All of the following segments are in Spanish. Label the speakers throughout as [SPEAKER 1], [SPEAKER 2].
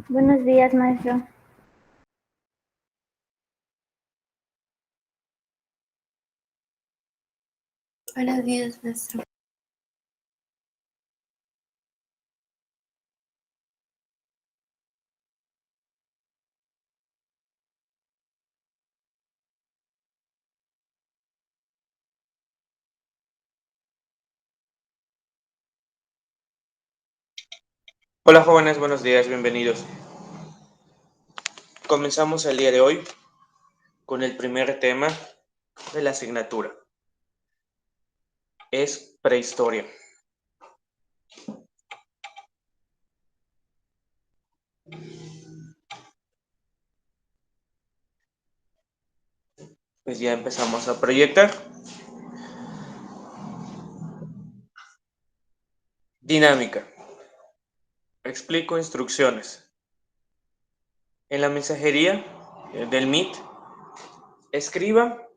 [SPEAKER 1] Buenos días, maestro.
[SPEAKER 2] Buenos días, maestro.
[SPEAKER 3] Hola jóvenes, buenos días, bienvenidos. Comenzamos el día de hoy con el primer tema de la asignatura. Es prehistoria. Pues ya empezamos a proyectar. Dinámica. Explico instrucciones. En la mensajería del Meet, escriba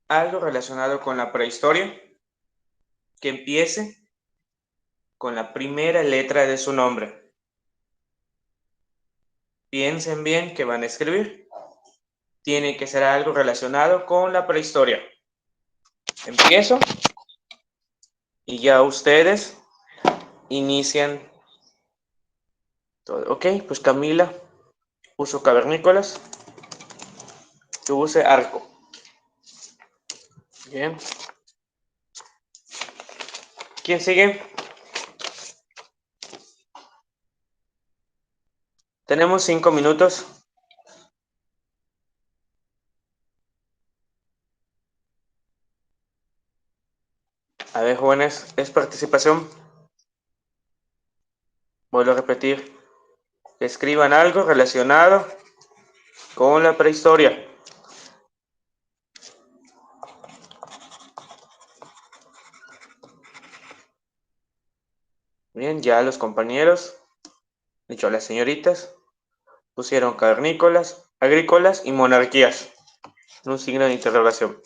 [SPEAKER 3] algo relacionado con la prehistoria que empiece con la primera letra de su nombre. Piensen bien qué van a escribir. Tiene que ser algo relacionado con la prehistoria. Empiezo y ya ustedes inician todo. Ok, pues Camila puso cavernícolas. Yo puse arco. Bien. ¿Quién sigue? Tenemos 5 minutos. A ver, jóvenes, es participación. Vuelvo a repetir. Escriban algo relacionado con la prehistoria. Bien, ya los compañeros, dicho las señoritas, pusieron cavernícolas, agrícolas y monarquías. Un signo de interrogación.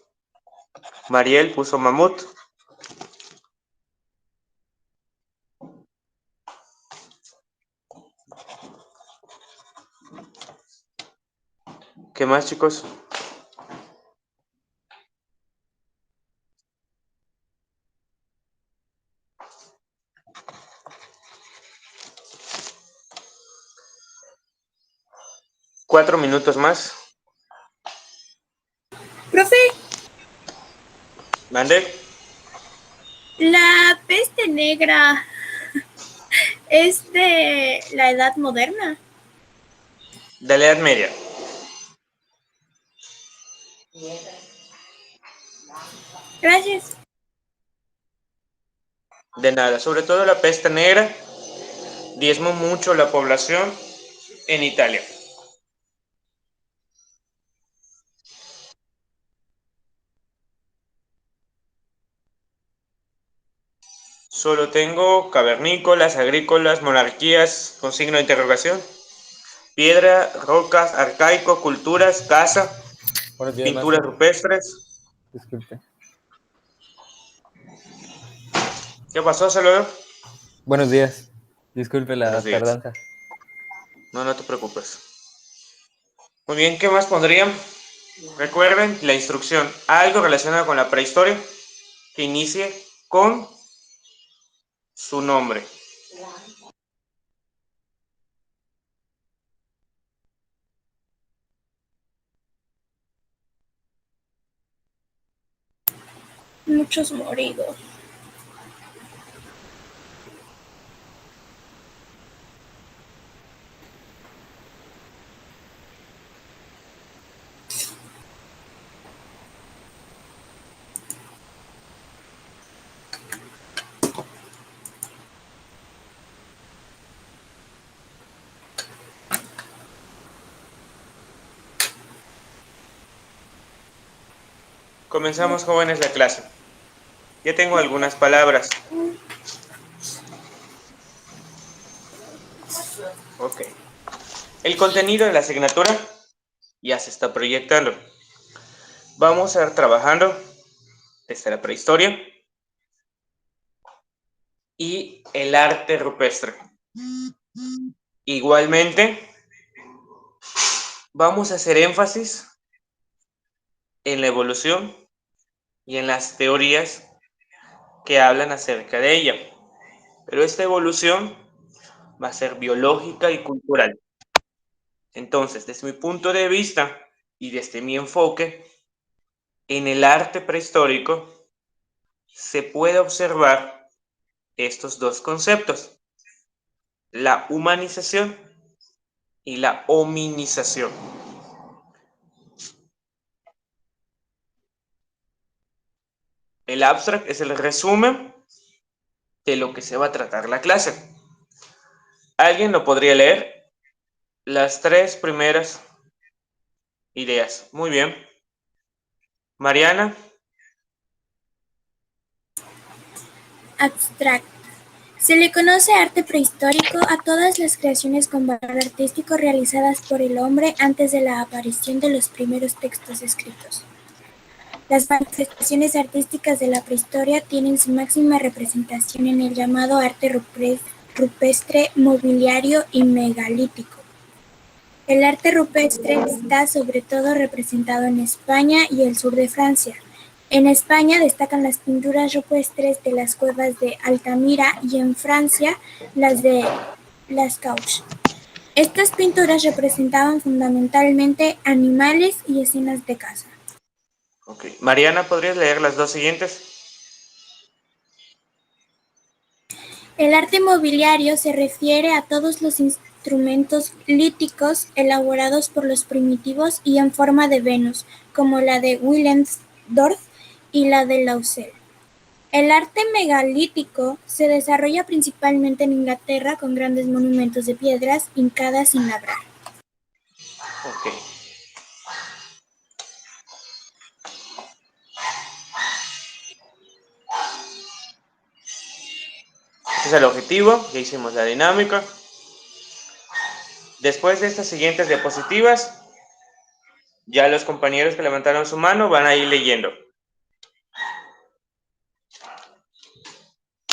[SPEAKER 3] Mariel puso mamut. ¿Qué más, chicos? Cuatro minutos más.
[SPEAKER 2] Profe,
[SPEAKER 3] ¿Mande?
[SPEAKER 2] la peste negra es de la Edad Moderna.
[SPEAKER 3] De la Edad Media.
[SPEAKER 2] Gracias.
[SPEAKER 3] De nada, sobre todo la peste negra diezmó mucho la población en Italia. Solo tengo cavernícolas, agrícolas, monarquías con signo de interrogación, piedra, rocas, arcaico, culturas, casa,
[SPEAKER 4] Buenos días,
[SPEAKER 3] pinturas
[SPEAKER 4] maestro.
[SPEAKER 3] rupestres.
[SPEAKER 4] Disculpe.
[SPEAKER 3] ¿Qué pasó, Salvador?
[SPEAKER 4] Buenos días. Disculpe
[SPEAKER 3] Buenos
[SPEAKER 4] la
[SPEAKER 3] días.
[SPEAKER 4] tardanza.
[SPEAKER 3] No te preocupes. Muy bien, ¿qué más pondrían? Recuerden la instrucción, algo relacionado con la prehistoria que inicie con su nombre.
[SPEAKER 2] Muchos moridos.
[SPEAKER 3] Comenzamos, jóvenes, la clase. Ya tengo algunas palabras. Ok. El contenido de la asignatura ya se está proyectando. Vamos a ir trabajando desde la prehistoria y el arte rupestre. Igualmente, vamos a hacer énfasis en la evolución y en las teorías que hablan acerca de ella. Pero esta evolución va a ser biológica y cultural. Entonces, desde mi punto de vista y desde mi enfoque, en el arte prehistórico se puede observar estos dos conceptos, la humanización y la hominización. El abstract es el resumen de lo que se va a tratar la clase. ¿Alguien lo podría leer? Las tres primeras ideas. Muy bien. Mariana.
[SPEAKER 2] Abstract. Se le conoce arte prehistórico a todas las creaciones con valor artístico realizadas por el hombre antes de la aparición de los primeros textos escritos. Las manifestaciones artísticas de la prehistoria tienen su máxima representación en el llamado arte rupestre, mobiliario y megalítico. El arte rupestre está sobre todo representado en España y el sur de Francia. En España destacan las pinturas rupestres de las cuevas de Altamira y en Francia las de Lascaux. Estas pinturas representaban fundamentalmente animales y escenas de caza.
[SPEAKER 3] Okay. Mariana, ¿podrías leer las dos siguientes?
[SPEAKER 2] El arte mobiliario se refiere a todos los instrumentos líticos elaborados por los primitivos y en forma de Venus, como la de Wilhelmsdorf y la de Lausel. El arte megalítico se desarrolla principalmente en Inglaterra con grandes monumentos de piedras hincadas sin labrar.
[SPEAKER 3] Ok. Este es el objetivo, ya hicimos la dinámica. Después de estas siguientes diapositivas, ya los compañeros que levantaron su mano van a ir leyendo.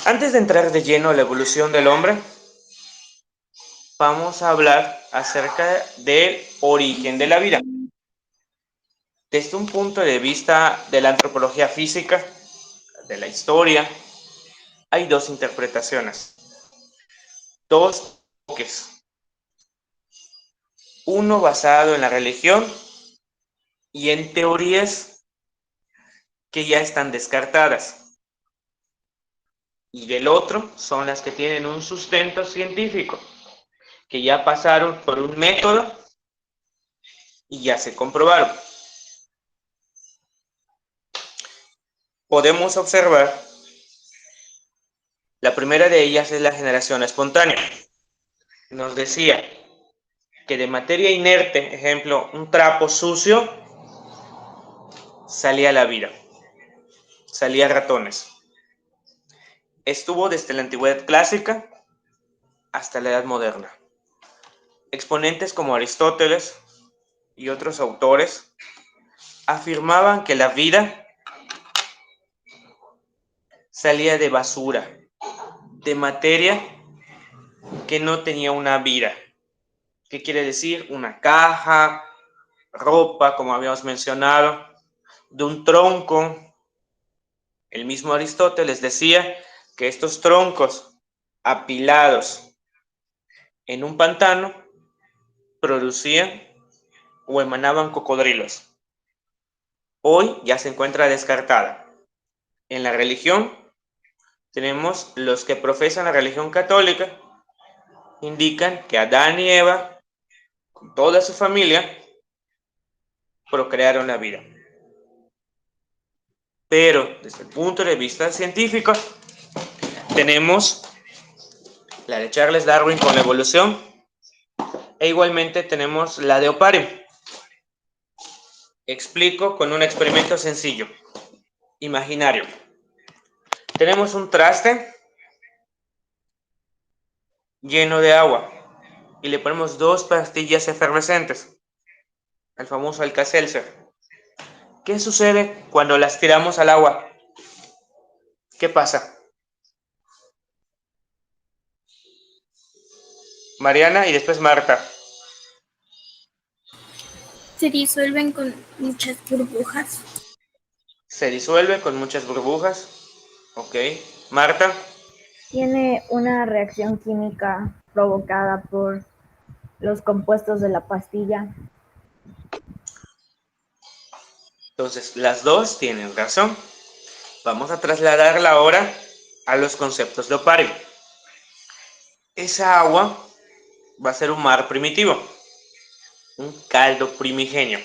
[SPEAKER 3] Antes de entrar de lleno a la evolución del hombre, vamos a hablar acerca del origen de la vida. Desde un punto de vista de la antropología física, de la historia, hay dos interpretaciones, dos enfoques. Uno basado en la religión y en teorías que ya están descartadas. Y del otro son las que tienen un sustento científico, que ya pasaron por un método y ya se comprobaron. Podemos observar, la primera de ellas es la generación espontánea. Nos decía que de materia inerte, ejemplo, un trapo sucio, salía la vida, salía ratones. Estuvo desde la antigüedad clásica hasta la edad moderna. Exponentes como Aristóteles y otros autores afirmaban que la vida salía de basura, de materia que no tenía una vida. ¿Qué quiere decir? Una caja, ropa, como habíamos mencionado, de un tronco. El mismo Aristóteles decía que estos troncos apilados en un pantano producían o emanaban cocodrilos. Hoy ya se encuentra descartada. En la religión tenemos los que profesan la religión católica, indican que Adán y Eva, con toda su familia, procrearon la vida. Pero desde el punto de vista científico, tenemos la de Charles Darwin con la evolución, e igualmente tenemos la de Oparin. Explico con un experimento sencillo, imaginario. Tenemos un traste lleno de agua y le ponemos dos pastillas efervescentes, el famoso Alka-Seltzer. ¿Qué sucede cuando las tiramos al agua? ¿Qué pasa? Mariana y después Marta.
[SPEAKER 2] Se disuelven con muchas burbujas.
[SPEAKER 3] Se disuelve con muchas burbujas. Ok. Marta.
[SPEAKER 1] Tiene una reacción química provocada por los compuestos de la pastilla.
[SPEAKER 3] Entonces, las dos tienen razón. Vamos a trasladarla ahora a los conceptos de Opario. Esa agua va a ser un mar primitivo, un caldo primigenio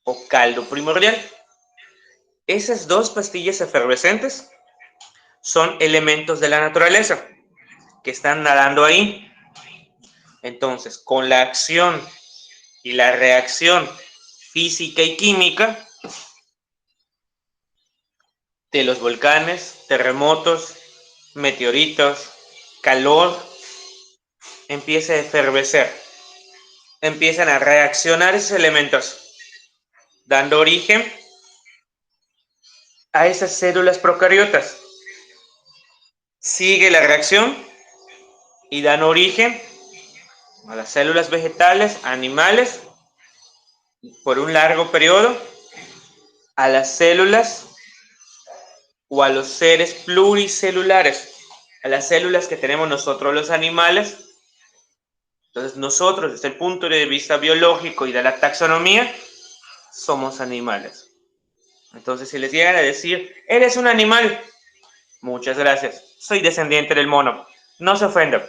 [SPEAKER 3] o caldo primordial. Esas dos pastillas efervescentes son elementos de la naturaleza que están nadando ahí. Entonces, con la acción y la reacción física y química de los volcanes, terremotos, meteoritos, calor, empieza a efervecer, empiezan a reaccionar esos elementos, dando origen a esas células procariotas. Sigue la reacción y dan origen a las células vegetales, animales, y por un largo periodo a las células o a los seres pluricelulares, a las células que tenemos nosotros los animales. Entonces nosotros, desde el punto de vista biológico y de la taxonomía, somos animales. Entonces si les llegan a decir, eres un animal, muchas gracias, soy descendiente del mono, no se ofendan.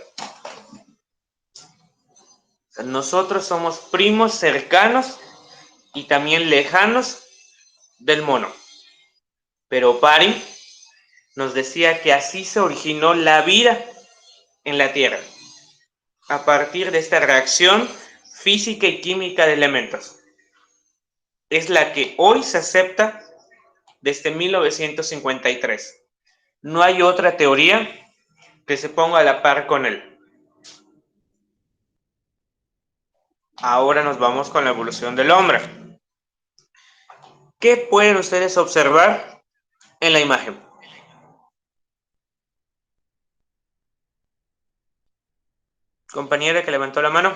[SPEAKER 3] Nosotros somos primos cercanos y también lejanos del mono. Pero Pari nos decía que así se originó la vida en la Tierra, a partir de esta reacción física y química de elementos. Es la que hoy se acepta desde 1953. No hay otra teoría que se ponga a la par con él. Ahora nos vamos con la evolución del hombre. ¿Qué pueden ustedes observar en la imagen? Compañera que levantó la mano.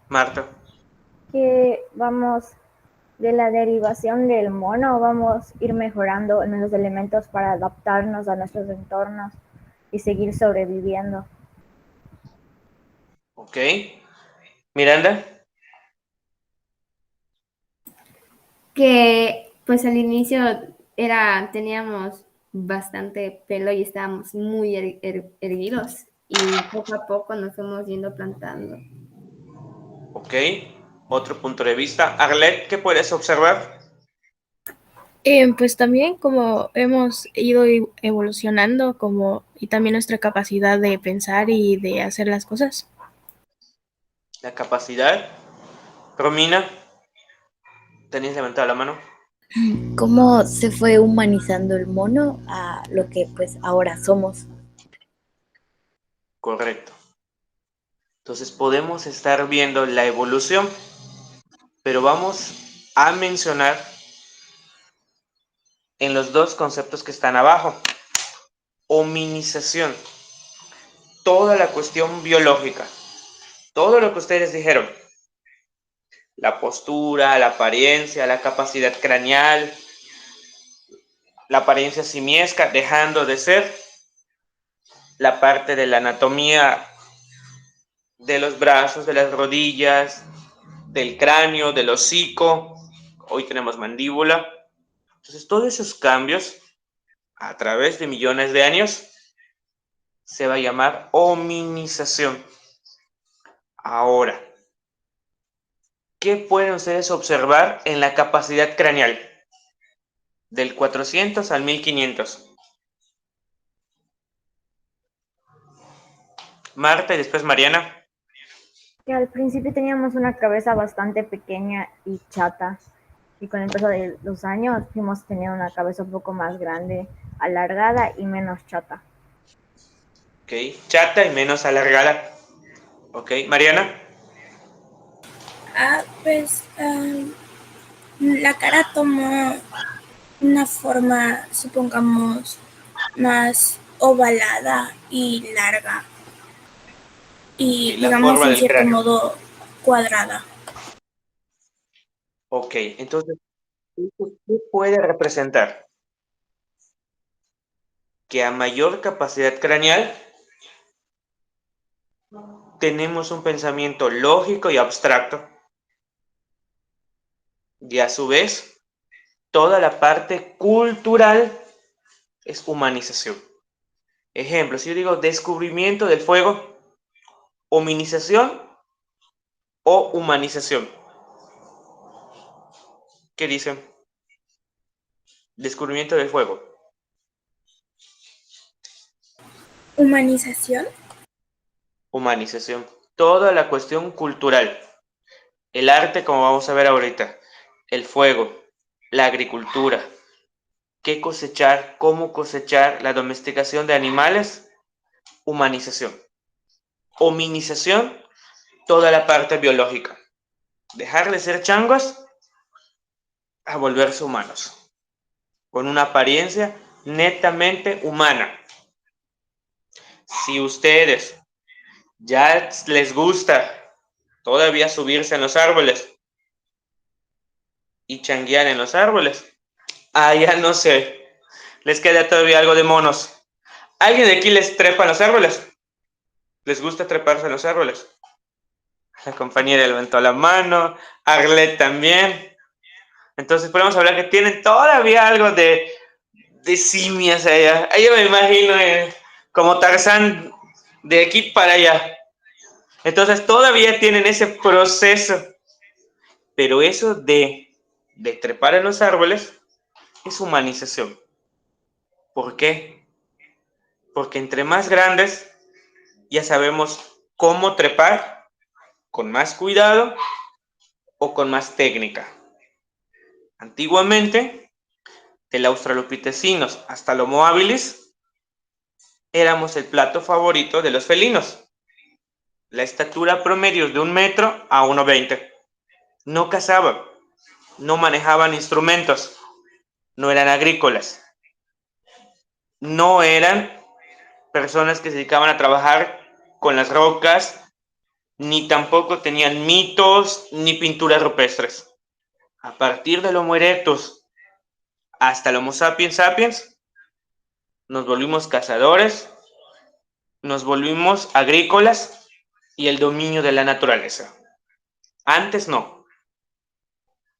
[SPEAKER 3] Marta.
[SPEAKER 1] Que vamos de la derivación del mono, vamos a ir mejorando en los elementos para adaptarnos a nuestros entornos y seguir sobreviviendo.
[SPEAKER 3] Ok. Miranda.
[SPEAKER 5] Que pues al inicio teníamos bastante pelo y estábamos muy erguidos y poco a poco nos fuimos yendo plantando.
[SPEAKER 3] Ok. Otro punto de vista. Arlet, ¿qué puedes observar?
[SPEAKER 6] Pues también como hemos ido evolucionando y también nuestra capacidad de pensar y de hacer las cosas.
[SPEAKER 3] La capacidad. Romina, ¿tenías levantado la mano?
[SPEAKER 7] ¿Cómo se fue humanizando el mono a lo que pues ahora somos?
[SPEAKER 3] Correcto. Entonces podemos estar viendo la evolución, pero vamos a mencionar en los dos conceptos que están abajo. Hominización. Toda la cuestión biológica. Todo lo que ustedes dijeron. La postura, la apariencia, la capacidad craneal, la apariencia simiesca, dejando de ser la parte de la anatomía de los brazos, de las rodillas, del cráneo, del hocico. Hoy tenemos mandíbula. Entonces, todos esos cambios, a través de millones de años, se va a llamar hominización. Ahora, ¿qué pueden ustedes observar en la capacidad craneal? Del 400 al 1500. Marta y después Mariana.
[SPEAKER 1] Que al principio teníamos una cabeza bastante pequeña y chata, y con el paso de los años fuimos teniendo una cabeza un poco más grande, alargada y menos chata.
[SPEAKER 3] Ok, chata y menos alargada. Ok, Mariana.
[SPEAKER 2] Pues la cara tomó una forma, supongamos, más ovalada y larga. y,
[SPEAKER 3] la
[SPEAKER 2] digamos,
[SPEAKER 3] forma
[SPEAKER 2] en
[SPEAKER 3] del
[SPEAKER 2] cierto
[SPEAKER 3] cráneo.
[SPEAKER 2] modo cuadrada.
[SPEAKER 3] Ok, entonces, ¿esto qué puede representar? Que a mayor capacidad craneal tenemos un pensamiento lógico y abstracto, y a su vez toda la parte cultural es humanización. Ejemplo, si yo digo descubrimiento del fuego, hominización o humanización. ¿Qué dicen? Descubrimiento del fuego.
[SPEAKER 2] Humanización.
[SPEAKER 3] Humanización. Toda la cuestión cultural. El arte, como vamos a ver ahorita. El fuego. La agricultura. ¿Qué cosechar? ¿Cómo cosechar? La domesticación de animales. Humanización. Hominización. Toda la parte biológica. Dejar de ser changos a volverse humanos. Con una apariencia netamente humana. Si ustedes ya les gusta todavía subirse en los árboles y changuear en los árboles, ya no sé, les queda todavía algo de monos. ¿Alguien de aquí les trepa en los árboles? ¿Les gusta treparse en los árboles? La compañera levantó la mano, Arlet también. Entonces podemos hablar que tienen todavía algo de simias allá. Ahí yo me imagino como Tarzán de aquí para allá. Entonces todavía tienen ese proceso. Pero eso de trepar en los árboles es humanización. ¿Por qué? Porque entre más grandes ya sabemos cómo trepar con más cuidado o con más técnica. Antiguamente, del Australopithecinos hasta el Homo habilis, éramos el plato favorito de los felinos. La estatura promedio es de 1 metro a 1,20. No cazaban, no manejaban instrumentos, no eran agrícolas, no eran personas que se dedicaban a trabajar con las rocas, ni tampoco tenían mitos ni pinturas rupestres. A partir del Homo erectus hasta el Homo sapiens sapiens, nos volvimos cazadores, nos volvimos agrícolas y el dominio de la naturaleza. Antes no.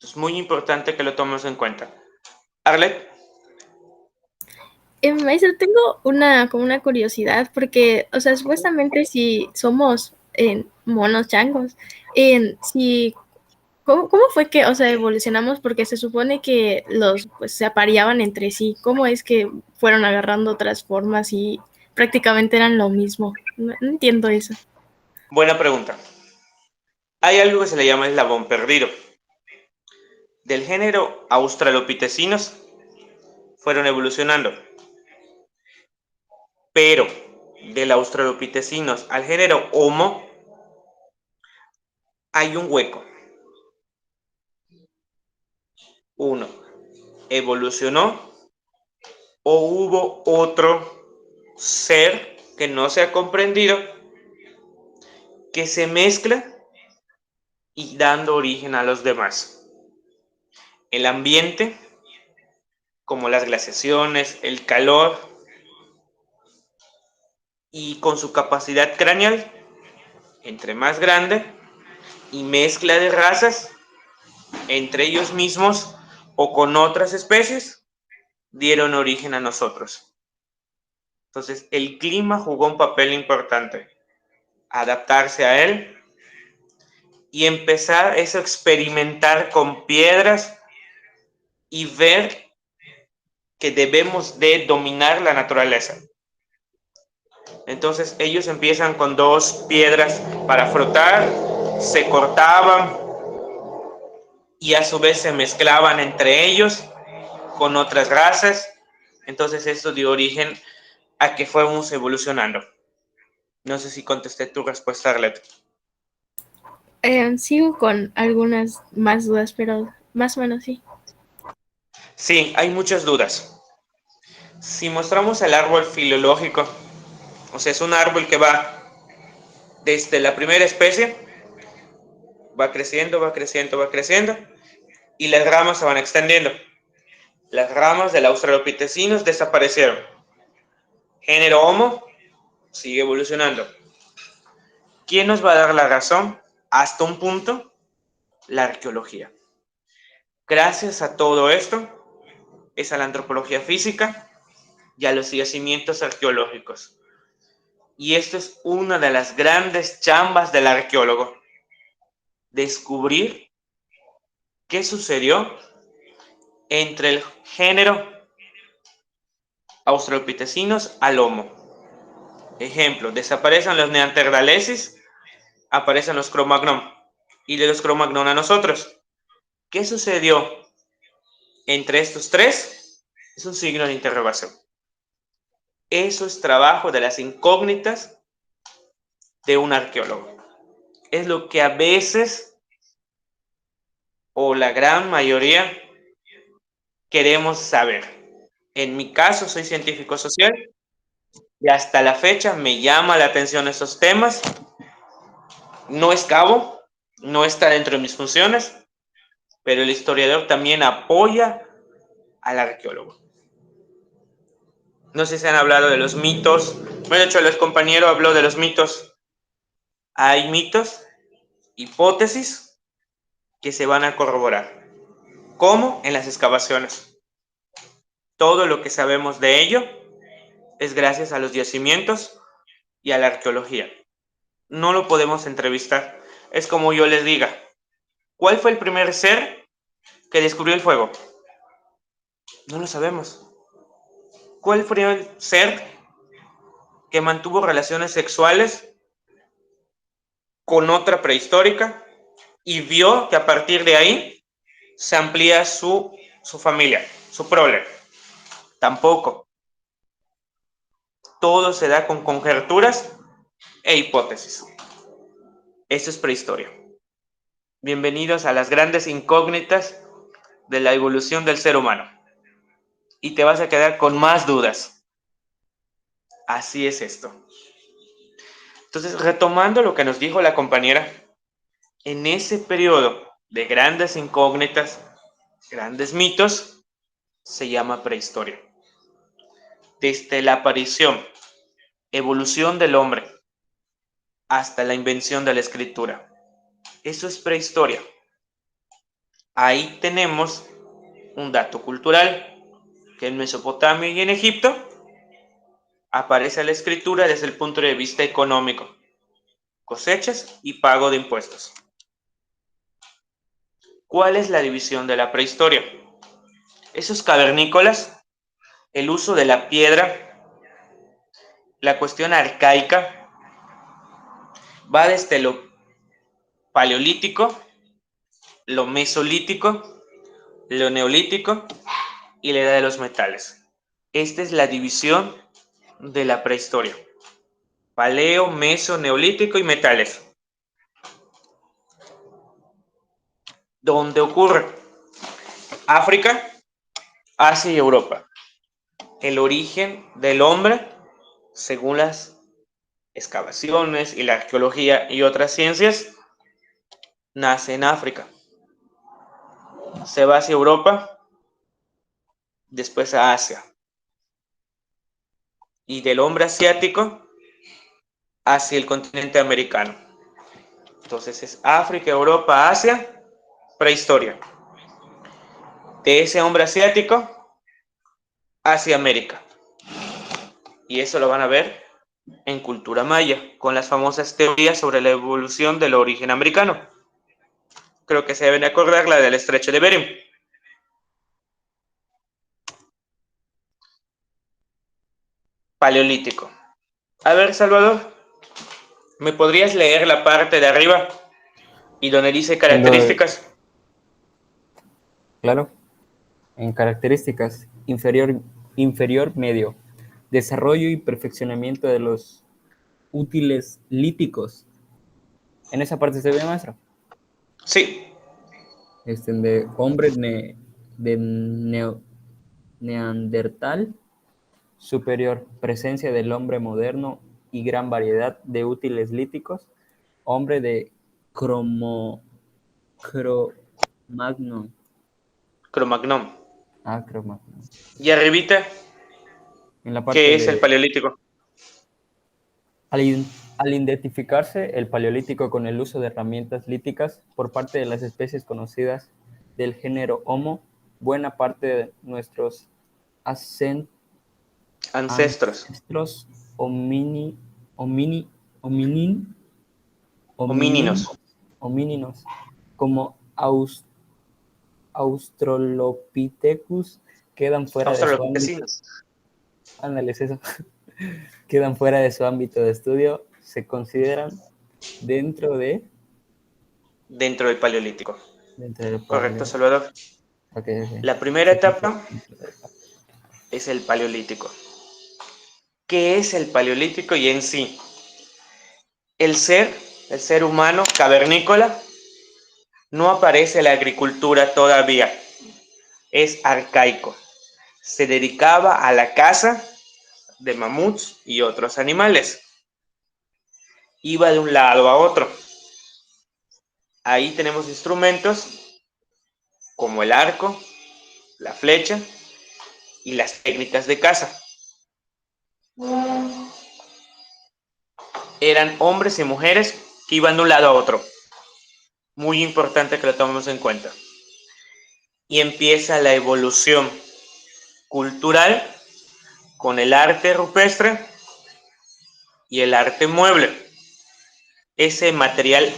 [SPEAKER 3] Es muy importante que lo tomemos en cuenta. Arlet.
[SPEAKER 6] Maestra, tengo como una curiosidad, porque, o sea, supuestamente si somos monos changos, si, ¿cómo fue que, o sea, evolucionamos? Porque se supone que los, pues, se apareaban entre sí. ¿Cómo es que fueron agarrando otras formas y prácticamente eran lo mismo? No entiendo eso.
[SPEAKER 3] Buena pregunta. Hay algo que se le llama eslabón perdido. Del género Australopithecinos fueron evolucionando. Pero del Australopithecinos al género Homo hay un hueco. Uno, evolucionó o hubo otro ser que no se ha comprendido que se mezcla y dando origen a los demás. El ambiente, como las glaciaciones, el calor y con su capacidad craneal, entre más grande, y mezcla de razas entre ellos mismos o con otras especies, dieron origen a nosotros. Entonces, el clima jugó un papel importante. Adaptarse a él y empezar eso a experimentar con piedras y ver que debemos de dominar la naturaleza. Entonces ellos empiezan con 2 piedras para frotar, se cortaban y a su vez se mezclaban entre ellos con otras razas. Entonces esto dio origen a que fuéramos evolucionando. No sé si contesté tu respuesta, Arlet.
[SPEAKER 6] Sigo con algunas más dudas, pero más o menos sí.
[SPEAKER 3] Sí, hay muchas dudas. Si mostramos el árbol filológico, o sea, es un árbol que va Desde la primera especie va creciendo, va creciendo, va creciendo y las ramas se van extendiendo. Las ramas del Australopithecines desaparecieron. Género Homo sigue evolucionando. ¿Quién nos va a dar la razón? Hasta un punto, la arqueología. Gracias a todo esto, es a la antropología física y a los yacimientos arqueológicos. Y esto es una de las grandes chambas del arqueólogo. Descubrir qué sucedió entre el género Australopithecines al Homo. Ejemplo, desaparecen los neandertalesis, aparecen los Cro-Magnon y de los Cro-Magnon a nosotros. ¿Qué sucedió entre estos tres? Es un signo de interrogación. Eso es trabajo de las incógnitas de un arqueólogo. Es lo que a veces, o la gran mayoría, queremos saber. En mi caso, soy científico social y hasta la fecha me llama la atención esos temas. No escavo, no está dentro de mis funciones, pero el historiador también apoya al arqueólogo. No sé si han hablado de los mitos. Bueno, de hecho, el compañero habló de los mitos. Hay mitos, hipótesis que se van a corroborar. ¿Cómo? En las excavaciones. Todo lo que sabemos de ello es gracias a los yacimientos y a la arqueología. No lo podemos entrevistar. Es como yo les diga, ¿cuál fue el primer ser que descubrió el fuego? No lo sabemos. ¿Cuál fue el ser que mantuvo relaciones sexuales con otra prehistórica y vio que a partir de ahí se amplía su familia, su prole? Tampoco. Todo se da con conjeturas e hipótesis. Eso es prehistoria. Bienvenidos a las grandes incógnitas de la evolución del ser humano. Y te vas a quedar con más dudas. Así es esto. Entonces, retomando lo que nos dijo la compañera, en ese periodo de grandes incógnitas, grandes mitos, se llama prehistoria. Desde la aparición, evolución del hombre, hasta la invención de la escritura. Eso es prehistoria. Ahí tenemos un dato cultural, que en Mesopotamia y en Egipto aparece la escritura desde el punto de vista económico, cosechas y pago de impuestos. ¿Cuál es la división de la prehistoria? Esos cavernícolas, el uso de la piedra, la cuestión arcaica, va desde lo paleolítico, lo mesolítico, lo neolítico y la edad de los metales. Esta es la división de la prehistoria. Paleo, meso, neolítico y metales. ¿Dónde ocurre? África, Asia y Europa. El origen del hombre, según las excavaciones y la arqueología y otras ciencias, nace en África. Se va hacia Europa, después a Asia. Y del hombre asiático hacia el continente americano. Entonces es África, Europa, Asia, prehistoria. De ese hombre asiático hacia América. Y eso lo van a ver en cultura maya, con las famosas teorías sobre la evolución del origen americano. Creo que se deben acordar la del estrecho de Bering. Paleolítico. A ver, Salvador, ¿me podrías leer la parte de arriba y donde dice características?
[SPEAKER 4] Claro. En características, inferior medio. Desarrollo y perfeccionamiento de los útiles líticos. En esa parte se ve, maestro.
[SPEAKER 3] Sí.
[SPEAKER 4] De hombre neandertal superior. Presencia del hombre moderno y gran variedad de útiles líticos, hombre de Cromagnon.
[SPEAKER 3] Cromagnon.
[SPEAKER 4] Cromagnon.
[SPEAKER 3] Y arribita,
[SPEAKER 4] En la
[SPEAKER 3] ¿qué
[SPEAKER 4] parte
[SPEAKER 3] es el
[SPEAKER 4] de...
[SPEAKER 3] Paleolítico?
[SPEAKER 4] Al identificarse el Paleolítico con el uso de herramientas líticas por parte de las especies conocidas del género Homo, buena parte de nuestros
[SPEAKER 3] Ancestros.
[SPEAKER 4] ancestros hominin,
[SPEAKER 3] Homíninos.
[SPEAKER 4] homíninos, como Australopithecus, quedan fuera de su ámbito,
[SPEAKER 3] Australopithecines.
[SPEAKER 4] ándales eso, quedan fuera de su ámbito de estudio, se consideran dentro de
[SPEAKER 3] Dentro del Paleolítico.
[SPEAKER 4] del
[SPEAKER 3] Correcto,
[SPEAKER 4] paleo.
[SPEAKER 3] Salvador.
[SPEAKER 4] Ok.
[SPEAKER 3] La primera
[SPEAKER 4] Se considera
[SPEAKER 3] etapa
[SPEAKER 4] dentro del paleo.
[SPEAKER 3] es el Paleolítico. ¿Qué es el Paleolítico y en sí? El ser humano cavernícola, no aparece la agricultura todavía. Es arcaico. Se dedicaba a la caza de mamuts y otros animales. Iba de un lado a otro. Ahí tenemos instrumentos como el arco, la flecha y las técnicas de caza. Eran hombres y mujeres que iban de un lado a otro. Muy importante que lo tomemos en cuenta. Y empieza la evolución cultural con el arte rupestre y el arte mueble. Ese material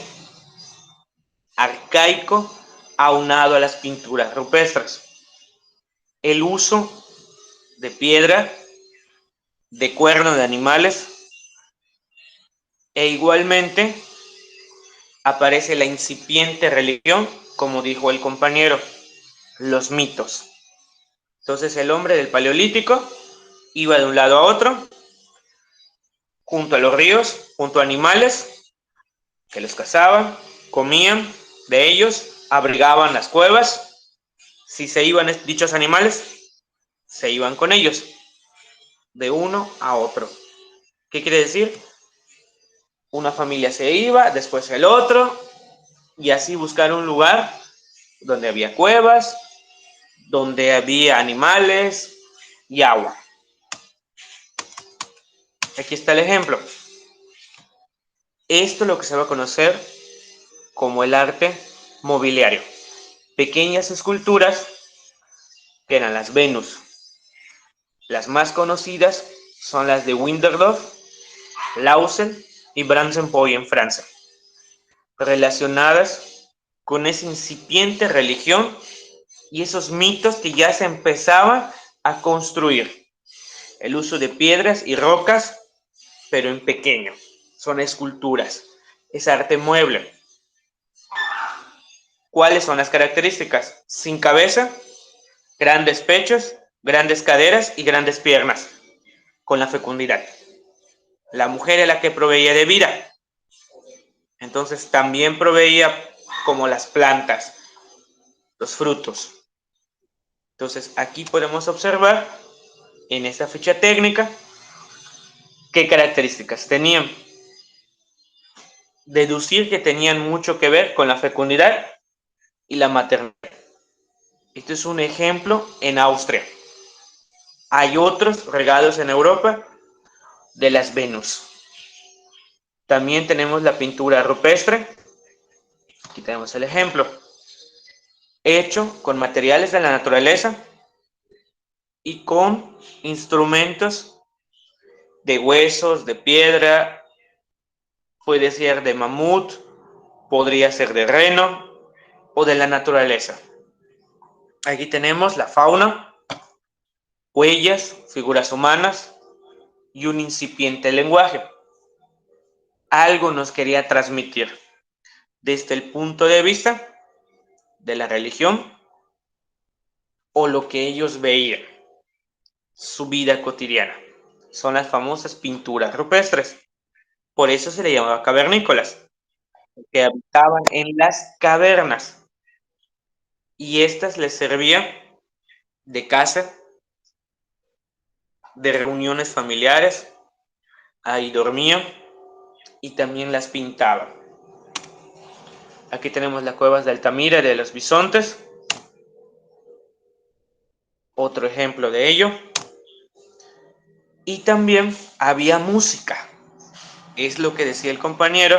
[SPEAKER 3] arcaico aunado a las pinturas rupestres. El uso de piedra, de cuernos de animales, e igualmente aparece la incipiente religión, como dijo el compañero, los mitos. Entonces el hombre del Paleolítico iba de un lado a otro, junto a los ríos, junto a animales que los cazaban, comían de ellos, abrigaban las cuevas. Si se iban dichos animales, se iban con ellos, de uno a otro. ¿Qué quiere decir? Una familia se iba, después el otro, y así buscar un lugar donde había cuevas, donde había animales y agua. Aquí está el ejemplo. Esto es lo que se va a conocer como el arte mobiliario. Pequeñas esculturas que eran las Venus. Las más conocidas son las de Winterdorf, Lausen y Brandenburg en Francia, relacionadas con esa incipiente religión y esos mitos que ya se empezaban a construir. El uso de piedras y rocas, pero en pequeño. Son esculturas. Es arte mueble. ¿Cuáles son las características? Sin cabeza, grandes pechos, grandes caderas y grandes piernas, con la fecundidad. La mujer es la que proveía de vida. Entonces también proveía como las plantas, los frutos. Entonces aquí podemos observar en esta ficha técnica qué características tenían. Deducir que tenían mucho que ver con la fecundidad y la maternidad. Este es un ejemplo en Austria. Hay otros regados en Europa de las Venus. También tenemos la pintura rupestre. Aquí tenemos el ejemplo. Hecho con materiales de la naturaleza y con instrumentos de huesos, de piedra, puede ser de mamut, podría ser de reno o de la naturaleza. Aquí tenemos la fauna, huellas, figuras humanas y un incipiente lenguaje. Algo nos quería transmitir desde el punto de vista de la religión o lo que ellos veían, su vida cotidiana. Son las famosas pinturas rupestres. Por eso se le llamaba cavernícolas, que habitaban en las cavernas y estas les servían de casa, de reuniones familiares, ahí dormía y también las pintaba. Aquí tenemos las cuevas de Altamira de los bisontes. Otro ejemplo de ello. Y también había música. Es lo que decía el compañero.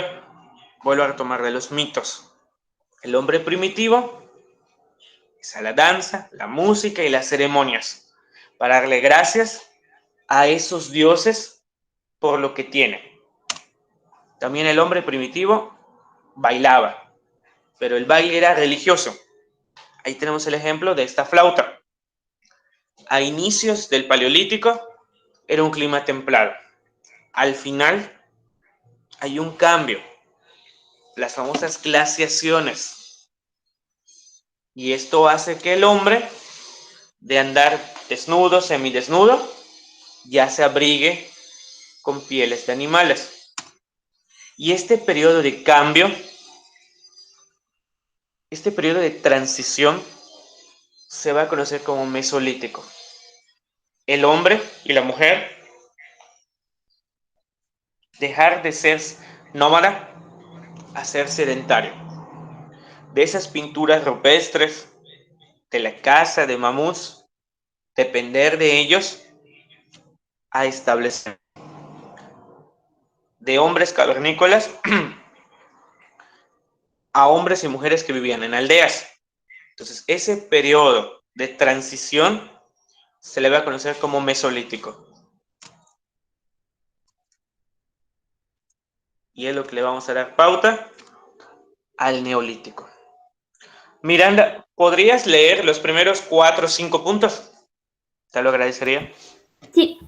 [SPEAKER 3] Vuelvo a retomar de los mitos. El hombre primitivo es a la danza, la música y las ceremonias, para darle gracias a esos dioses por lo que tiene. También el hombre primitivo bailaba, pero el baile era religioso. Ahí tenemos el ejemplo de esta flauta. A inicios del Paleolítico era un clima templado. Al final hay un cambio, las famosas glaciaciones. Y esto hace que el hombre, de andar desnudo, semidesnudo, ya se abrigue con pieles de animales. Y este periodo de cambio, este periodo de transición, se va a conocer como mesolítico. El hombre y la mujer dejar de ser nómada a ser sedentario. De esas pinturas rupestres, de la caza de mamuts, depender de ellos a establecer. De hombres cavernícolas a hombres y mujeres que vivían en aldeas. Entonces, ese periodo de transición se le va a conocer como mesolítico. Y es lo que le vamos a dar pauta al neolítico. Miranda, ¿podrías leer los primeros 4 o 5 puntos? Te lo agradecería.
[SPEAKER 2] Sí.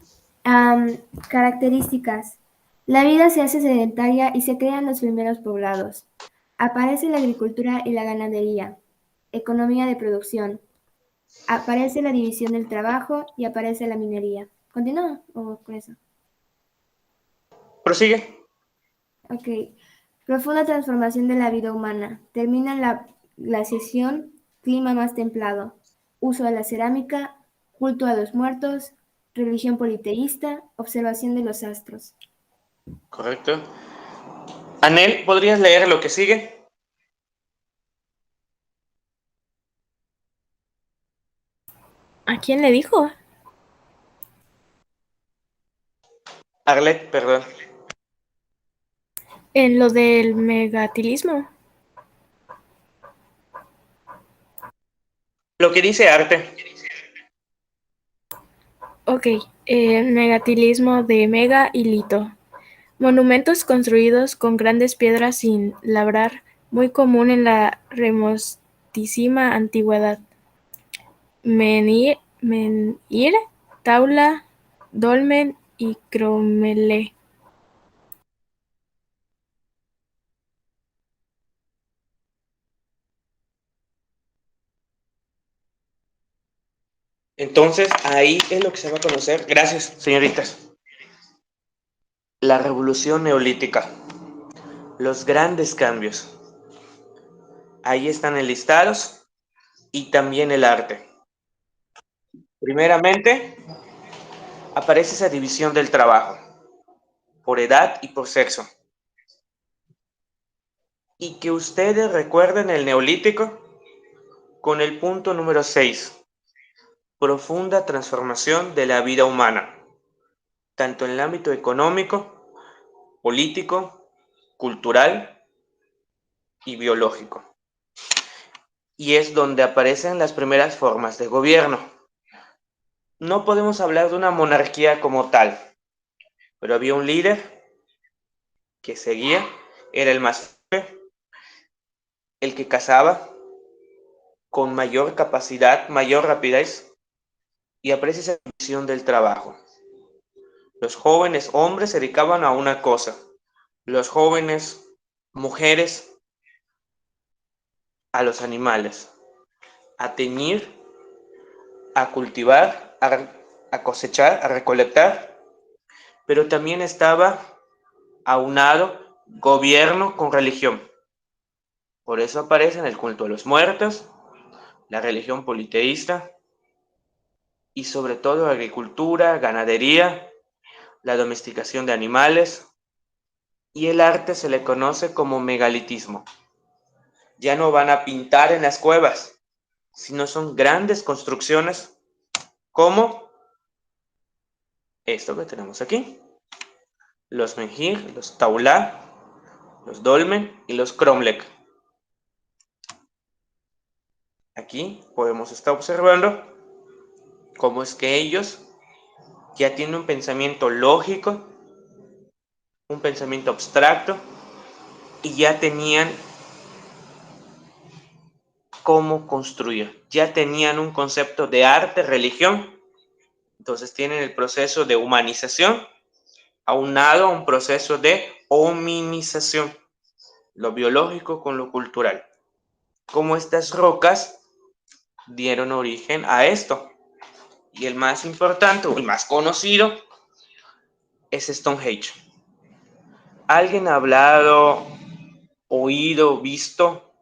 [SPEAKER 2] Características. La vida se hace sedentaria y se crean los primeros poblados. Aparece la agricultura y la ganadería. Economía de producción. Aparece la división del trabajo y aparece la minería. ¿Continúa o con eso?
[SPEAKER 3] Prosigue.
[SPEAKER 2] Ok. Profunda transformación de la vida humana. Termina la glaciación, clima más templado. Uso de la cerámica, culto a los muertos, religión politeísta, observación de los astros.
[SPEAKER 3] Correcto. Anel, ¿podrías leer lo que sigue?
[SPEAKER 6] ¿A quién le dijo?
[SPEAKER 3] Arlet, perdón.
[SPEAKER 6] En lo del megatilismo.
[SPEAKER 3] Lo que dice arte.
[SPEAKER 6] Ok, megatilismo de mega y lito. Monumentos construidos con grandes piedras sin labrar, muy común en la remotísima antigüedad. Menhir, taula, dolmen y cromlech.
[SPEAKER 3] Entonces, ahí es lo que se va a conocer. Gracias, señoritas. La revolución neolítica. Los grandes cambios. Ahí están enlistados y también el arte. Primeramente, aparece esa división del trabajo por edad y por sexo. Y que ustedes recuerden el neolítico con el punto número 6. Profunda transformación de la vida humana, tanto en el ámbito económico, político, cultural y biológico. Y es donde aparecen las primeras formas de gobierno. No podemos hablar de una monarquía como tal, pero había un líder que seguía, era el más fuerte, el que cazaba con mayor capacidad, mayor rapidez, y aparece esa división del trabajo. Los jóvenes hombres se dedicaban a una cosa, los jóvenes mujeres a los animales, a teñir, a cultivar, a cosechar, a recolectar, pero también estaba aunado gobierno con religión. Por eso aparecen el culto a los muertos, la religión politeísta y sobre todo agricultura, ganadería, la domesticación de animales, y el arte se le conoce como megalitismo. Ya no van a pintar en las cuevas, sino son grandes construcciones como esto que tenemos aquí. Los menhir, los taulá, los dolmen y los cromlech. Aquí podemos estar observando cómo es que ellos ya tienen un pensamiento lógico, un pensamiento abstracto, y ya tenían cómo construir, ya tenían un concepto de arte, religión. Entonces tienen el proceso de humanización aunado a un proceso de hominización, lo biológico con lo cultural. Como estas rocas dieron origen a esto. Y el más importante o el más conocido es Stonehenge. ¿Alguien ha hablado, oído, visto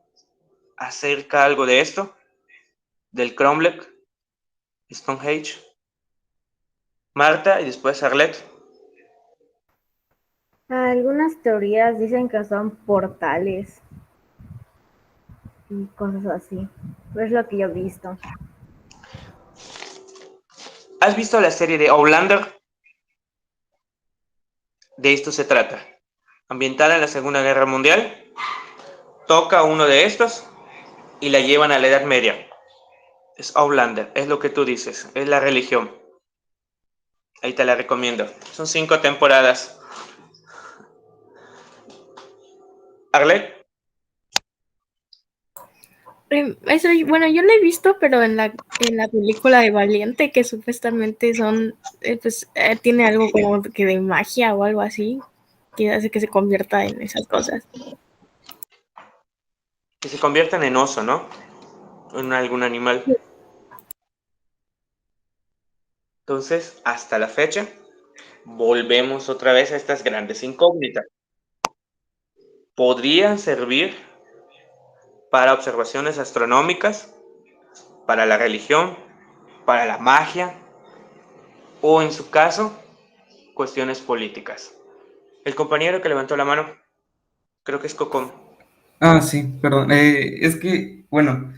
[SPEAKER 3] acerca algo de esto? Del cromlech, Stonehenge. Marta y después Arlette.
[SPEAKER 1] Algunas teorías dicen que son portales y cosas así. Es lo que yo he visto.
[SPEAKER 3] ¿Has visto la serie de Outlander? De esto se trata. Ambientada en la Segunda Guerra Mundial, toca uno de estos y la llevan a la Edad Media. Es Outlander, es lo que tú dices, es la religión. Ahí te la recomiendo. Son 5 temporadas. Arlet,
[SPEAKER 6] Eso, bueno, yo lo he visto, pero en la película de Valiente, que supuestamente son, pues, tiene algo como que de magia o algo así, que hace que se convierta en esas cosas.
[SPEAKER 3] que se conviertan en oso, ¿no? En algún animal. Entonces, hasta la fecha, volvemos otra vez a estas grandes incógnitas. ¿Podrían servir para observaciones astronómicas, para la religión, para la magia o, en su caso, cuestiones políticas? El compañero que levantó la mano, creo que es Cocom.
[SPEAKER 8] Ah, sí, perdón. Es que, bueno,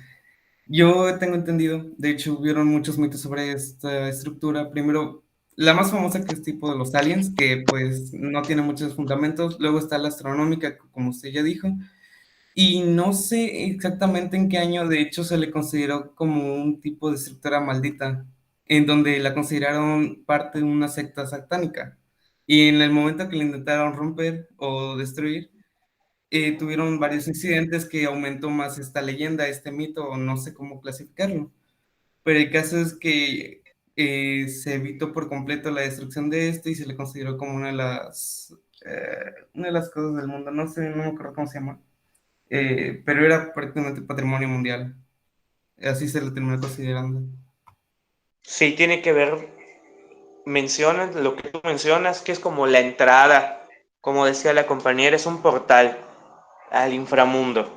[SPEAKER 8] yo tengo entendido, de hecho, hubieron muchos mitos sobre esta estructura. Primero, la más famosa que es tipo de los aliens, que pues no tiene muchos fundamentos. Luego está la astronómica, como usted ya dijo. Y no sé exactamente en qué año, de hecho, se le consideró como un tipo de estructura maldita, en donde la consideraron parte de una secta satánica. Y en el momento que la intentaron romper o destruir, tuvieron varios incidentes que aumentó más esta leyenda, este mito, o no sé cómo clasificarlo. Pero el caso es que se evitó por completo la destrucción de esto y se le consideró como una de las cosas del mundo. No sé, no me acuerdo cómo se llama. Pero era prácticamente patrimonio mundial. Así se lo terminó considerando.
[SPEAKER 3] Sí, tiene que ver, mencionas lo que tú mencionas, que es como la entrada, como decía la compañera, es un portal al inframundo.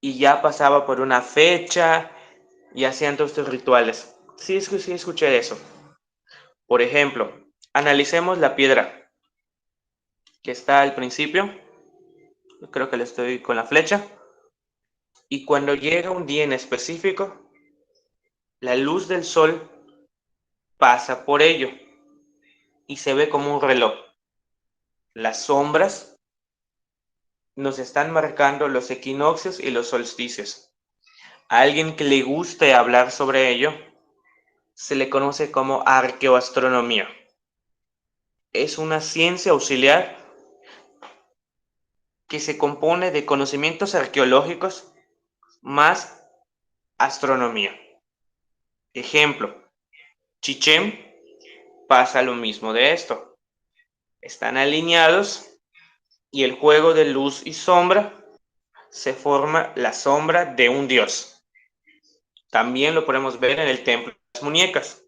[SPEAKER 3] Y ya pasaba por una fecha y hacían todos estos rituales. Sí, sí escuché eso. Por ejemplo, analicemos la piedra que está al principio. Creo que le estoy con la flecha. Y cuando llega un día en específico, la luz del sol pasa por ello y se ve como un reloj. Las sombras nos están marcando los equinoccios y los solsticios. A alguien que le guste hablar sobre ello, se le conoce como arqueoastronomía. Es una ciencia auxiliar que se compone de conocimientos arqueológicos más astronomía. Ejemplo, Chichén pasa lo mismo de esto. Están alineados y el juego de luz y sombra se forma la sombra de un dios. También lo podemos ver en el templo de las muñecas.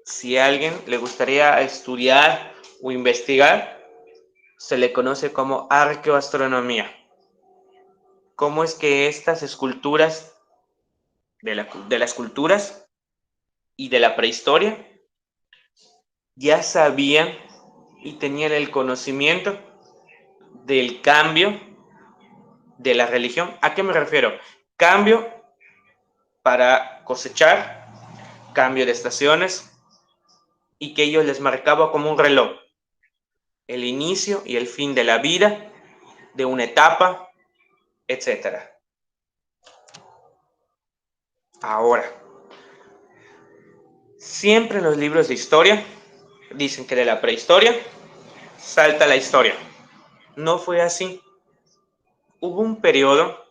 [SPEAKER 3] Si a alguien le gustaría estudiar o investigar, se le conoce como arqueoastronomía. ¿Cómo es que estas esculturas de las culturas y de la prehistoria ya sabían y tenían el conocimiento del cambio de la religión. ¿A qué me refiero? Cambio para cosechar, cambio de estaciones, y que ellos les marcaba como un reloj el inicio y el fin de la vida, de una etapa, etc. Ahora, siempre en los libros de historia dicen que de la prehistoria salta la historia. No fue así. Hubo un periodo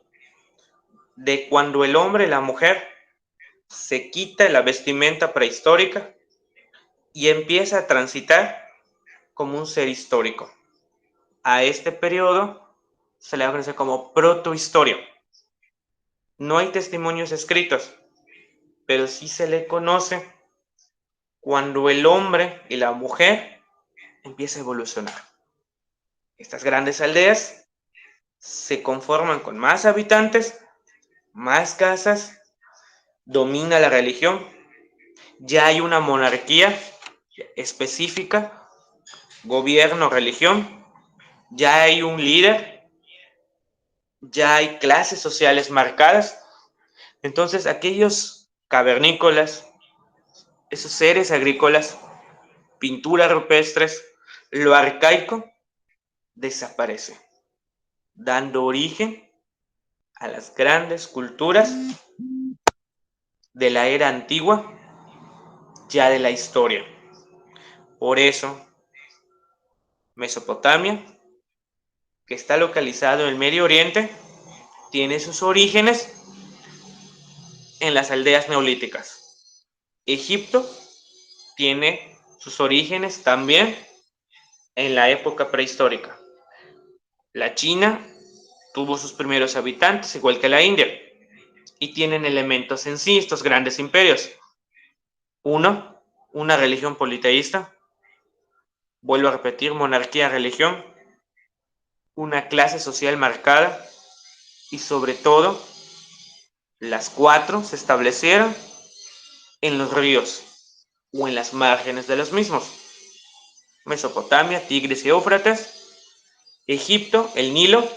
[SPEAKER 3] de cuando el hombre y la mujer se quita la vestimenta prehistórica y empieza a transitar como un ser histórico. A este periodo se le conoce como protohistoria. No hay testimonios escritos, pero sí se le conoce cuando el hombre y la mujer empiezan a evolucionar. Estas grandes aldeas se conforman con más habitantes, más casas, domina la religión, ya hay una monarquía específica, gobierno, religión, ya hay un líder, ya hay clases sociales marcadas. Entonces aquellos cavernícolas, esos seres agrícolas, pinturas rupestres, lo arcaico desaparece, dando origen a las grandes culturas de la era antigua, ya de la historia. Por eso, Mesopotamia, que está localizado en el Medio Oriente, tiene sus orígenes en las aldeas neolíticas. Egipto tiene sus orígenes también en la época prehistórica. La China tuvo sus primeros habitantes, igual que la India, y tienen elementos en sí estos grandes imperios. Uno, una religión politeísta. Vuelvo a repetir, monarquía, religión, una clase social marcada y sobre todo, las cuatro se establecieron en los ríos o en las márgenes de los mismos. Mesopotamia, Tigris y Éufrates, Egipto, el Nilo,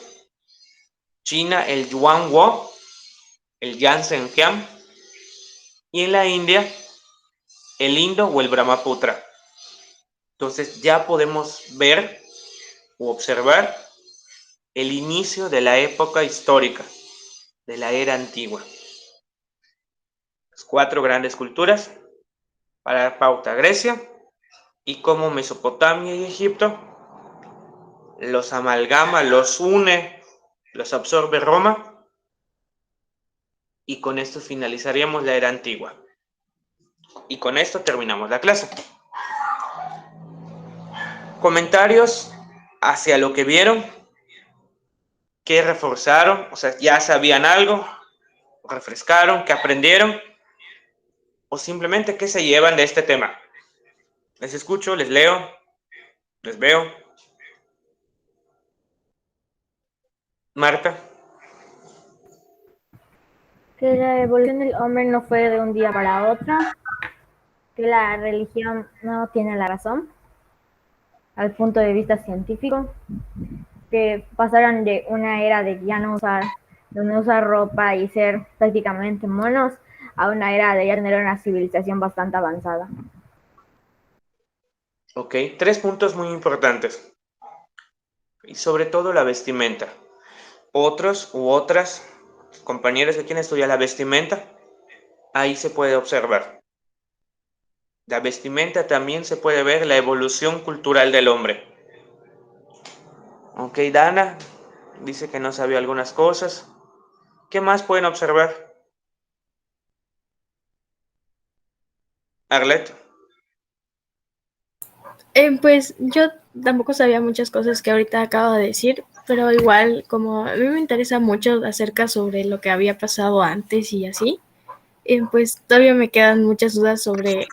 [SPEAKER 3] China, el Yuan-Wo, el Yangtze-Kiang, y en la India, el Indo o el Brahmaputra. Entonces ya podemos ver o observar el inicio de la época histórica, de la era antigua. Las cuatro grandes culturas, para dar pauta a Grecia, y cómo Mesopotamia y Egipto los amalgama, los une, los absorbe Roma, y con esto finalizaríamos la era antigua. Y con esto terminamos la clase. Comentarios hacia lo que vieron, qué reforzaron, o sea, ya sabían algo, refrescaron, qué aprendieron, o simplemente qué se llevan de este tema. Les escucho, les leo, les veo. Marta.
[SPEAKER 1] Que la evolución del hombre no fue de un día para otro, que la religión no tiene la razón al punto de vista científico, que pasaron de una era de ya no usar ropa y ser prácticamente monos a una era de ya tener una civilización bastante avanzada.
[SPEAKER 3] Ok, 3 puntos muy importantes. Y sobre todo la vestimenta. Otros u otras compañeros que quieren estudiar la vestimenta, ahí se puede observar. La vestimenta también se puede ver la evolución cultural del hombre. Ok, Dana dice que no sabía algunas cosas. ¿Qué más pueden observar? Arlette.
[SPEAKER 6] Pues yo tampoco sabía muchas cosas que ahorita acabo de decir, pero igual como a mí me interesa mucho acerca sobre lo que había pasado antes y así, pues todavía me quedan muchas dudas sobre,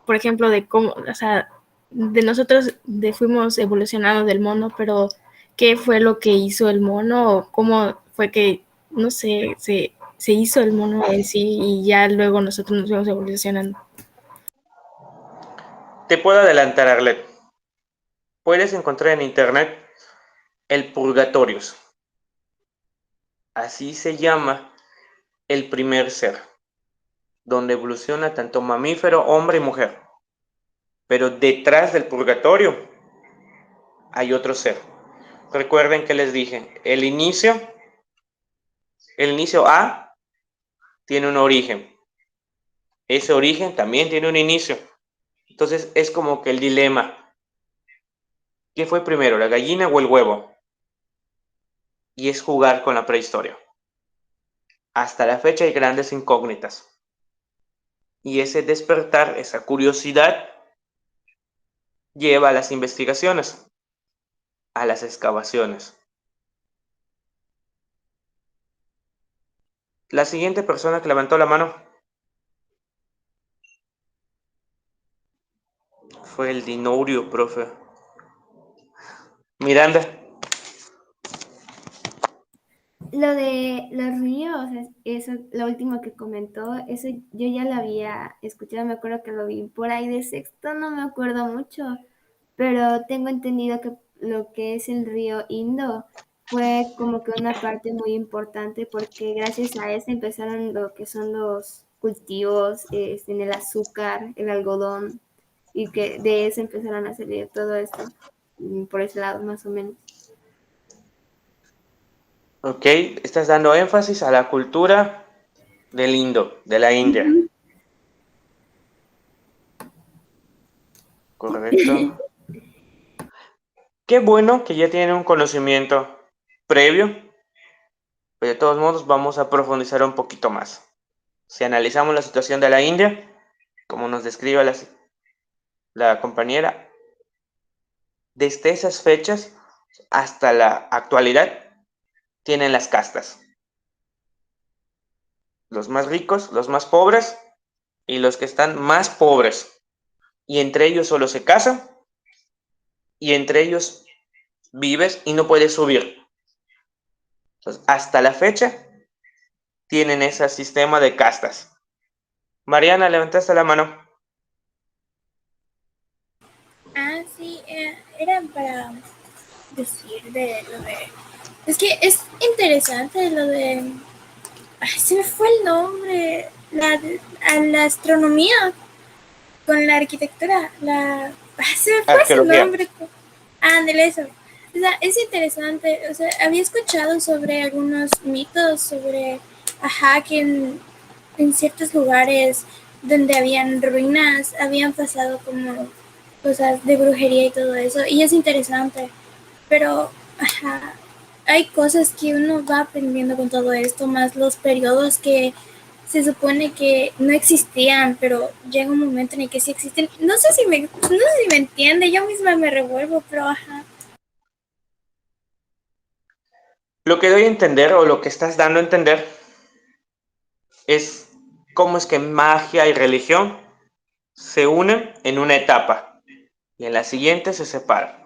[SPEAKER 6] por ejemplo, de cómo, o sea, de nosotros fuimos evolucionando del mono, pero ¿qué fue lo que hizo el mono? ¿O cómo fue que, no sé, se hizo el mono en sí y ya luego nosotros nos fuimos evolucionando?
[SPEAKER 3] te puedo adelantar, Arlet. Puedes encontrar en internet el Purgatorius. Así se llama el primer ser, donde evoluciona tanto mamífero, hombre y mujer. Pero detrás del purgatorio hay otro ser. Recuerden que les dije, el inicio A tiene un origen. Ese origen también tiene un inicio. Entonces es como que el dilema. ¿Qué fue primero, la gallina o el huevo? Y es jugar con la prehistoria. Hasta la fecha hay grandes incógnitas. Y ese despertar, esa curiosidad, lleva a las investigaciones, a las excavaciones. La siguiente persona que levantó la mano fue el dinosaurio, profe. Miranda.
[SPEAKER 5] Lo de los ríos, eso, lo último que comentó, eso yo ya lo había escuchado, me acuerdo que lo vi por ahí de sexto, no me acuerdo mucho, pero tengo entendido que lo que es el río Indo fue como que una parte muy importante porque gracias a eso empezaron lo que son los cultivos en el azúcar, el algodón, y que de eso empezaron a salir todo esto, por ese lado más o menos.
[SPEAKER 3] Ok, estás dando énfasis a la cultura del Indo, de la India. Correcto. Qué bueno que ya tienen un conocimiento previo, pero de todos modos vamos a profundizar un poquito más. Si analizamos la situación de la India, como nos describe la compañera, desde esas fechas hasta la actualidad tienen las castas. Los más ricos, los más pobres y los que están más pobres. Y entre ellos solo se casan y entre ellos vives y no puedes subir. Entonces, hasta la fecha tienen ese sistema de castas. Mariana, levantaste la mano.
[SPEAKER 2] Ah, sí, era para decir de lo de... Es que es interesante lo de... Ay, se me fue el nombre. A la astronomía con la arquitectura. Se me fue su
[SPEAKER 3] Arqueología.
[SPEAKER 2] nombre. Ándale, eso. O sea, es interesante. O sea, había escuchado sobre algunos mitos sobre, ajá, que en ciertos lugares donde habían ruinas habían pasado como cosas de brujería y todo eso. Y es interesante. Pero, ajá, hay cosas que uno va aprendiendo con todo esto, más los periodos que se supone que no existían, pero llega un momento en el que sí existen. No sé si me entiende, yo misma me revuelvo, pero ajá.
[SPEAKER 3] Lo que doy a entender o lo que estás dando a entender es cómo es que magia y religión se unen en una etapa y en la siguiente se separan.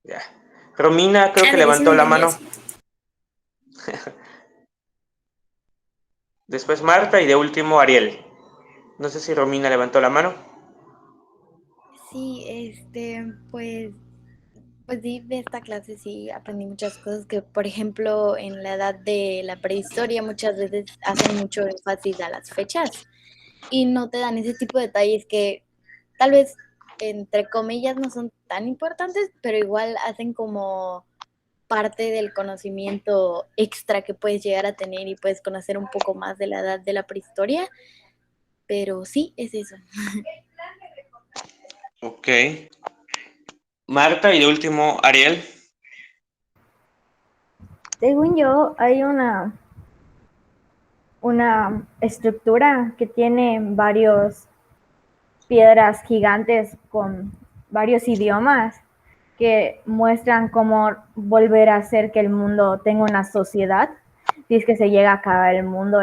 [SPEAKER 3] Ya. Romina creo que
[SPEAKER 2] Ándale, sí me
[SPEAKER 3] levantó la
[SPEAKER 2] entendías.
[SPEAKER 3] mano. Después Marta y de último Ariel. No sé si Romina levantó la mano.
[SPEAKER 7] Sí, pues sí, de esta clase sí aprendí muchas cosas que, por ejemplo, en la edad de la prehistoria muchas veces hacen mucho énfasis a las fechas y no te dan ese tipo de detalles que tal vez, entre comillas, no son tan importantes, pero igual hacen como parte del conocimiento extra que puedes llegar a tener y puedes conocer un poco más de la edad de la prehistoria, pero sí, es eso.
[SPEAKER 3] Ok. Marta y de último Ariel.
[SPEAKER 1] Según yo, hay una estructura que tiene varios piedras gigantes con varios idiomas que muestran cómo volver a hacer que el mundo tenga una sociedad si es que se llega a acabar el mundo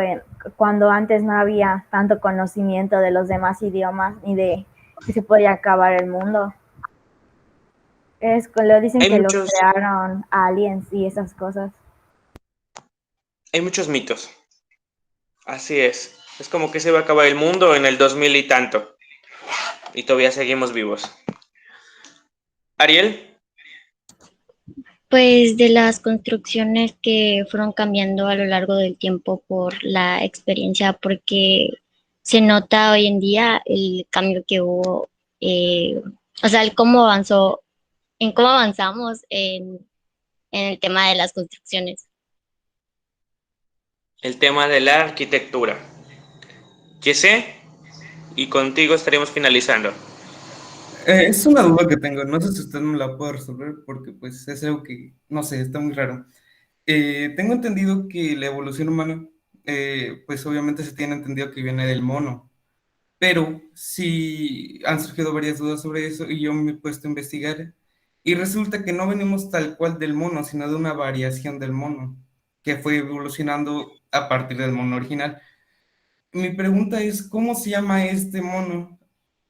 [SPEAKER 1] cuando antes no había tanto conocimiento de los demás idiomas ni de que se podía acabar el mundo. Lo dicen
[SPEAKER 3] Hay
[SPEAKER 1] que lo
[SPEAKER 3] muchos,
[SPEAKER 1] crearon aliens y esas cosas.
[SPEAKER 3] hay muchos mitos. Así es. Es como que se va a acabar el mundo en el 2000 y tanto. y todavía seguimos vivos. Ariel.
[SPEAKER 9] Pues de las construcciones que fueron cambiando a lo largo del tiempo por la experiencia, porque se nota hoy en día el cambio que hubo, o sea, el cómo avanzó, en cómo avanzamos en el tema de las construcciones.
[SPEAKER 3] El tema de la arquitectura. Yesé, y contigo estaremos finalizando.
[SPEAKER 8] Es una duda que tengo, no sé si usted me la puede resolver porque pues es algo que, no sé, está muy raro. Tengo entendido que la evolución humana, pues obviamente se tiene entendido que viene del mono, pero sí han surgido varias dudas sobre eso y yo me he puesto a investigar y resulta que no venimos tal cual del mono, sino de una variación del mono que fue evolucionando a partir del mono original. Mi pregunta es, ¿cómo se llama este mono?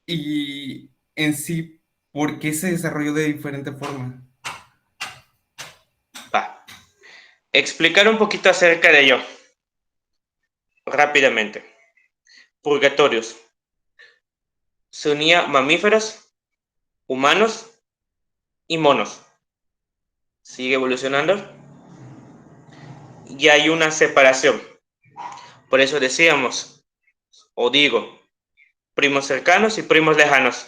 [SPEAKER 8] Y en sí, ¿por qué se desarrolló de diferente forma?
[SPEAKER 3] Va. Explicar un poquito acerca de ello. Rápidamente. Purgatorios. Se unía mamíferos, humanos y monos. Sigue evolucionando. Y hay una separación. Por eso decíamos, o digo, primos cercanos y primos lejanos.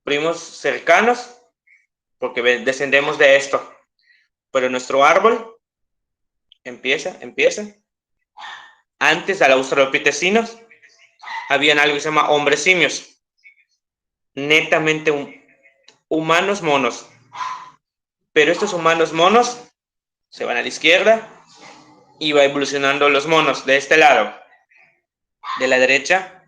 [SPEAKER 3] Primos cercanos, porque descendemos de esto. Pero nuestro árbol empieza. Antes de los australopitecinos, habían algo que se llama hombres simios. Netamente humanos monos. Pero estos humanos monos se van a la izquierda y va evolucionando los monos de este lado. De la derecha,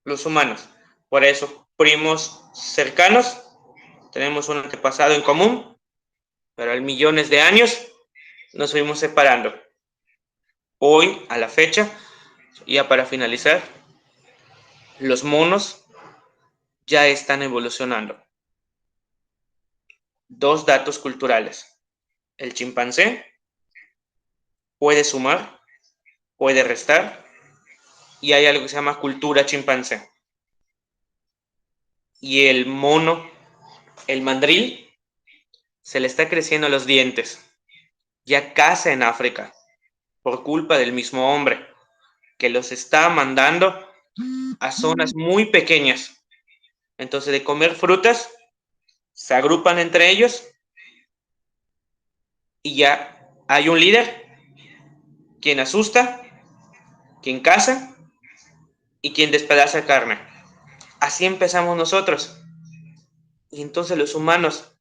[SPEAKER 3] los humanos. Por eso, primos cercanos, tenemos un antepasado en común, pero al millones de años nos fuimos separando. Hoy, a la fecha, ya para finalizar, los monos ya están evolucionando. 2 datos culturales. El chimpancé puede sumar, puede restar, y hay algo que se llama cultura chimpancé. Y el mono, el mandril, se le está creciendo los dientes. Ya caza en África, por culpa del mismo hombre, que los está mandando a zonas muy pequeñas. Entonces, de comer frutas, se agrupan entre ellos y ya hay un líder, quien asusta, quien caza y quien despedaza carne. Así empezamos nosotros. Y entonces los humanos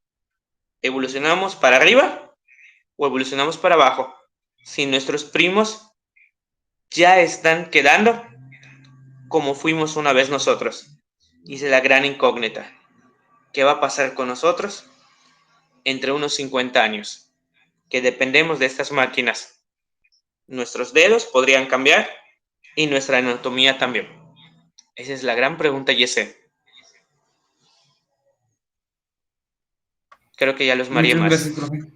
[SPEAKER 3] evolucionamos para arriba o evolucionamos para abajo. Si nuestros primos ya están quedando como fuimos una vez nosotros. Y esa es la gran incógnita. ¿Qué va a pasar con nosotros entre unos 50 años? Que dependemos de estas máquinas. Nuestros dedos podrían cambiar y nuestra anatomía también. Esa es la gran pregunta, Yesé. Creo que ya los mareé
[SPEAKER 8] Muchas
[SPEAKER 3] más.
[SPEAKER 8] gracias, profe.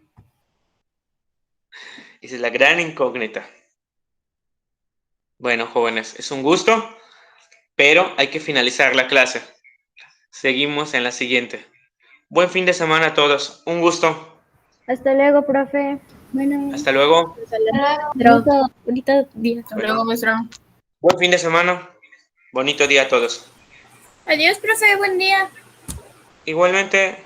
[SPEAKER 3] Esa es la gran incógnita. Bueno, jóvenes, es un gusto, pero hay que finalizar la clase. Seguimos en la siguiente. Buen fin de semana a todos. Un gusto.
[SPEAKER 1] Hasta luego, profe.
[SPEAKER 7] Bueno,
[SPEAKER 3] Hasta luego.
[SPEAKER 6] Bonito día.
[SPEAKER 3] Hasta luego, maestro. Buen fin de semana. Bonito día a todos.
[SPEAKER 2] Adiós, profe, buen día.
[SPEAKER 3] Igualmente.